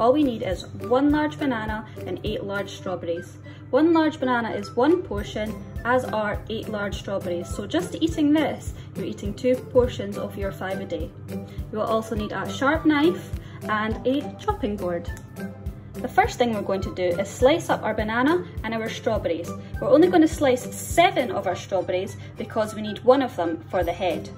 all we need is 1 large banana and 8 large strawberries. 1 large banana is 1 portion, as are 8 large strawberries. So just eating this, you're eating 2 portions of your 5 a day. You will also need a sharp knife and a chopping board. The first thing we're going to do is slice up our banana and our strawberries. We're only going to slice 7 of our strawberries because we need 1 of them for the head.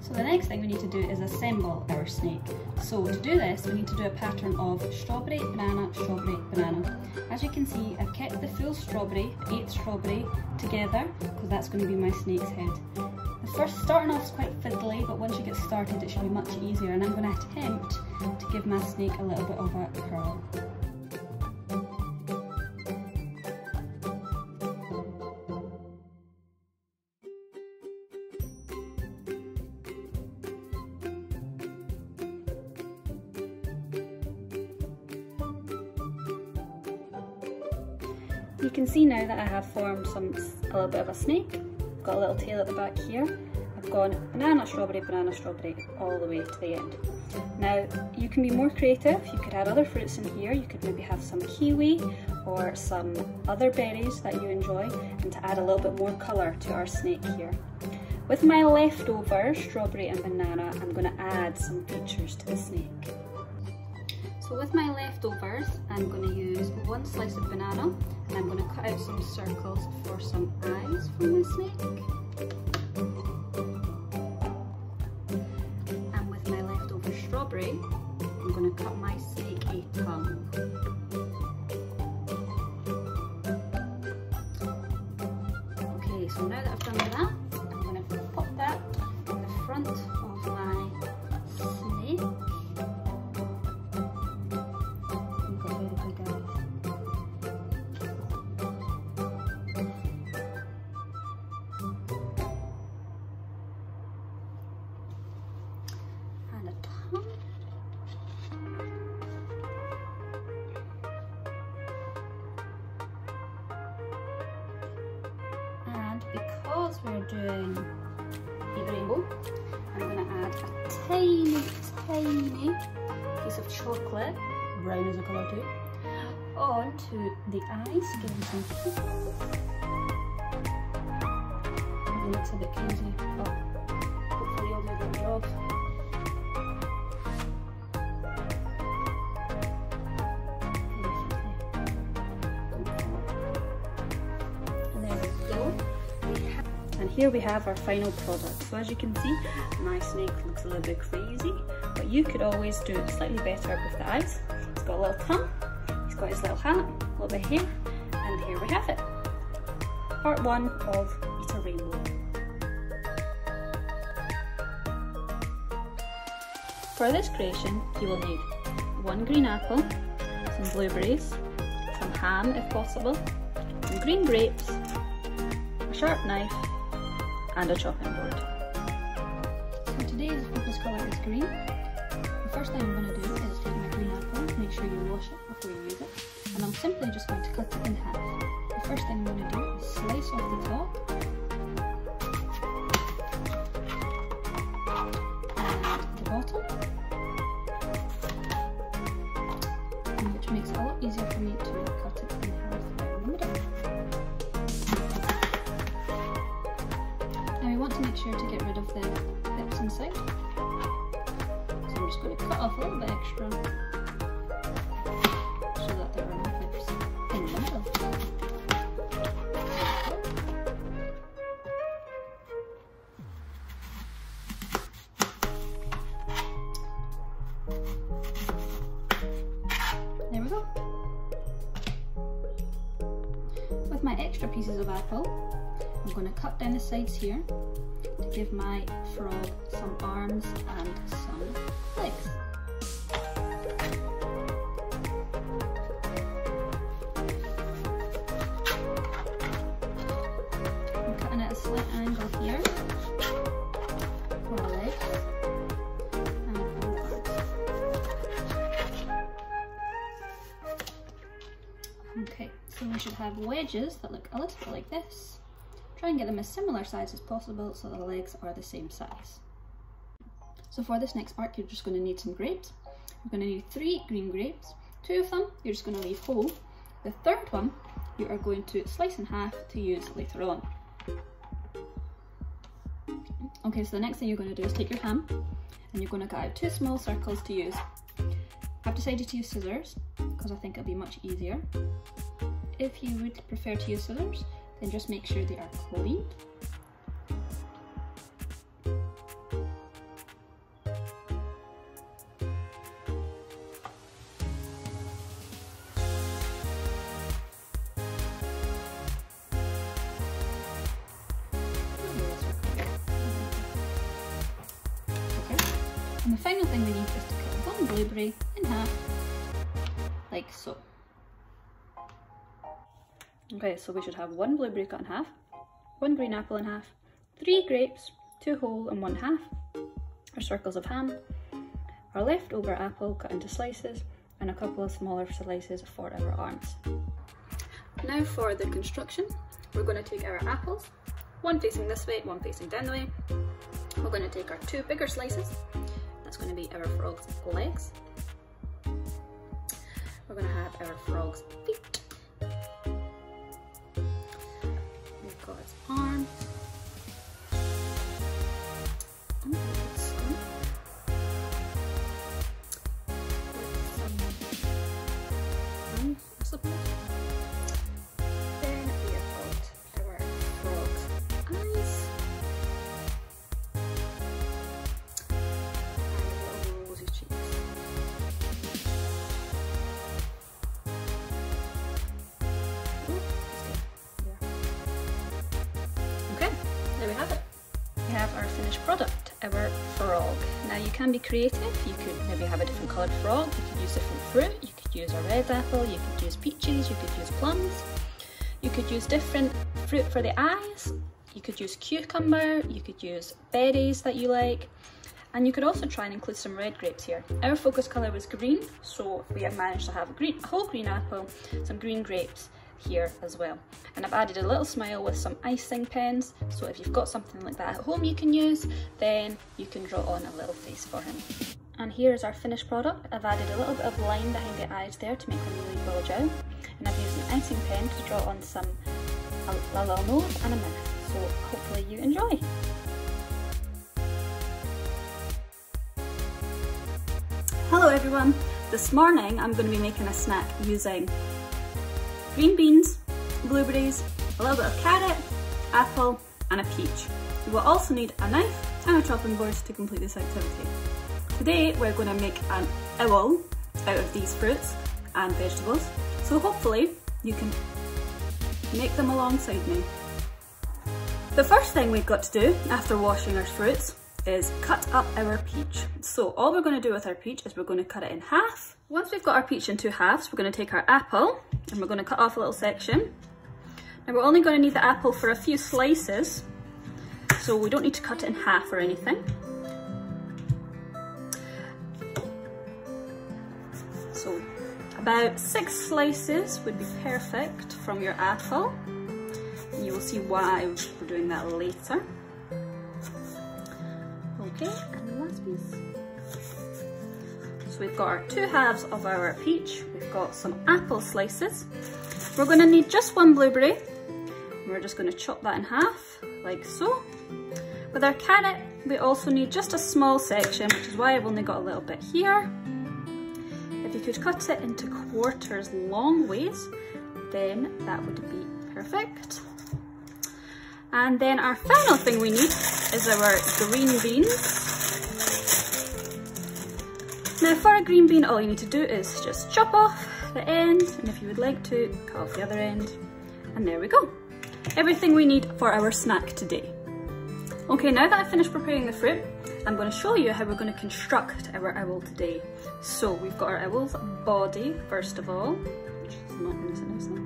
So the next thing we need to do is assemble our snake. So to do this, we need to do a pattern of strawberry, banana, strawberry, banana. As you can see, I've kept the full strawberry, 8th strawberry, together because that's going to be my snake's head. The first starting off is quite fiddly, but once you get started it should be much easier, and I'm going to attempt to give my snake a little bit of a curl. You can see now that I have formed a little bit of a snake. I've got a little tail at the back here. I've gone banana, strawberry, all the way to the end. Now, you can be more creative. You could add other fruits in here. You could maybe have some kiwi or some other berries that you enjoy, and to add a little bit more colour to our snake here. With my leftover strawberry and banana, I'm going to add some features to the snake. So with my leftovers, I'm going to use 1 slice of banana, and I'm going to cut out some circles for some eyes for my snake. And with my leftover strawberry, I'm going to cut my snake a tongue. Okay, so now that I've done that, I'm going to pop that in the front of my snake. And a tongue. And because we're doing a rainbow, I'm going to add a tiny piece of chocolate, brown as a colour too, onto the eyes, give them some pupils. It looks a bit crazy, but hopefully I'll do the job. And there we go. And here we have our final product. So as you can see, my snake looks a little bit crazy, but you could always do it slightly better with the eyes. He's got a little tongue, he's got his little hat, a little bit of hair, and here we have it. Part 1 of Eat a Rainbow. For this creation, you will need 1 green apple, some blueberries, some ham if possible, some green grapes, a sharp knife, and a chopping board. So today's focus colour is green. The first thing I'm going to do is take my green apple, make sure you wash it before you use it, and I'm simply just going to cut it in half. The first thing I'm going to do is slice off the top, and the bottom, which makes it a lot easier for me to cut it in half in the middle. Now we want to make sure to get rid of the pips inside, so I'm just going to cut off a little bit extra so that there are no pips in the middle. There we go. With my extra pieces of apple, I'm going to cut down the sides here to give my frog some arms and some legs. I'm cutting at a slight angle here for the legs and for the arms. Okay, so we should have wedges that look a little bit like this. Try and get them as similar size as possible so the legs are the same size. So for this next part, you're just going to need some grapes. You're going to need 3 green grapes. 2 of them you're just going to leave whole. The third one you are going to slice in half to use later on. Okay, so the next thing you're going to do is take your ham and you're going to cut out 2 small circles to use. I've decided to use scissors because I think it'll be much easier. If you would prefer to use scissors, then just make sure they are cleaned. And the final thing we need is to cut 1 blueberry in half, like so. Okay, so we should have 1 blueberry cut in half, 1 green apple in half, 3 grapes, 2 whole and 1 half, our circles of ham, our leftover apple cut into slices, and a couple of smaller slices for our arms. Now for the construction, we're going to take our apples, one facing this way, one facing down the way. We're going to take our 2 bigger slices. That's going to be our frog's legs. We're going to have our frog's feet. We've got its arms. Its stomach. With some hands, I suppose. Then we have got our frog's eyes. There we have it. We have our finished product, our frog. Now you can be creative. You could maybe have a different coloured frog. You could use different fruit. You could use a red apple. You could use peaches. You could use plums. You could use different fruit for the eyes. You could use cucumber. You could use berries that you like. And you could also try and include some red grapes here. Our focus colour was green, so we have managed to have a whole green apple, some green grapes here as well. And I've added a little smile with some icing pens, so if you've got something like that at home you can use, then you can draw on a little face for him. And here's our finished product. I've added a little bit of line behind the eyes there to make them really bulge out, and I've used an icing pen to draw on a little nose and a mouth, so hopefully you enjoy. Hello everyone! This morning I'm going to be making a snack using green beans, blueberries, a little bit of carrot, apple and a peach. You will also need a knife and a chopping board to complete this activity. Today we're going to make an owl out of these fruits and vegetables, so hopefully you can make them alongside me. The first thing we've got to do after washing our fruits is cut up our peach. So all we're going to do with our peach is we're going to cut it in half. Once we've got our peach in 2 halves, we're going to take our apple and we're going to cut off a little section. Now we're only going to need the apple for a few slices, so we don't need to cut it in half or anything. So about 6 slices would be perfect from your apple. And you will see why we're doing that later. Okay, and the last piece. So we've got our 2 halves of our peach, we've got some apple slices. We're going to need just 1 blueberry. We're just going to chop that in half, like so. With our carrot, we also need just a small section, which is why I've only got a little bit here. If you could cut it into quarters long ways, then that would be perfect. And then our final thing we need is our green beans. Now for a green bean, all you need to do is just chop off the end, and if you would like to, cut off the other end, and there we go. Everything we need for our snack today. Okay, now that I've finished preparing the fruit, I'm going to show you how we're going to construct our owl today. So we've got our owl's body, first of all, which is not going to sit nicely.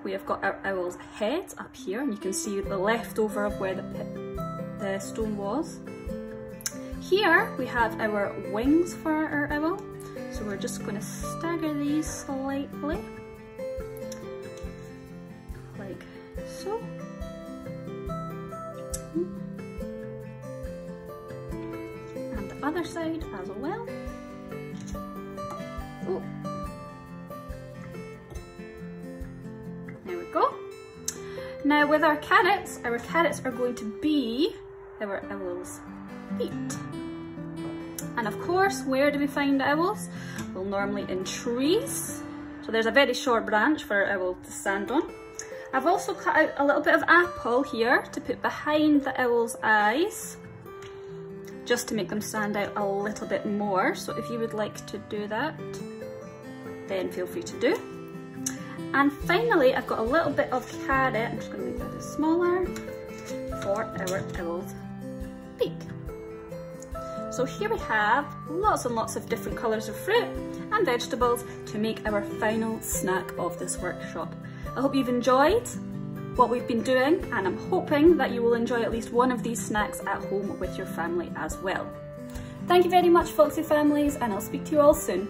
We have got our owl's head up here, and you can see the leftover of where the stone was. Here we have our wings for our owl, so we're just going to stagger these slightly. so. And the other side as well. Oh. There we go. Now with our carrots are going to be our owl's feet. And of course, where do we find owls? Well, normally in trees. So there's a very short branch for our owl to stand on. I've also cut out a little bit of apple here to put behind the owl's eyes, just to make them stand out a little bit more. So if you would like to do that, then feel free to do. And finally, I've got a little bit of carrot, I'm just going to make that a bit smaller, for our owl's beak. So here we have lots and lots of different colours of fruit and vegetables to make our final snack of this workshop. I hope you've enjoyed what we've been doing, and I'm hoping that you will enjoy at least one of these snacks at home with your family as well. Thank you very much, Foxy families, and I'll speak to you all soon.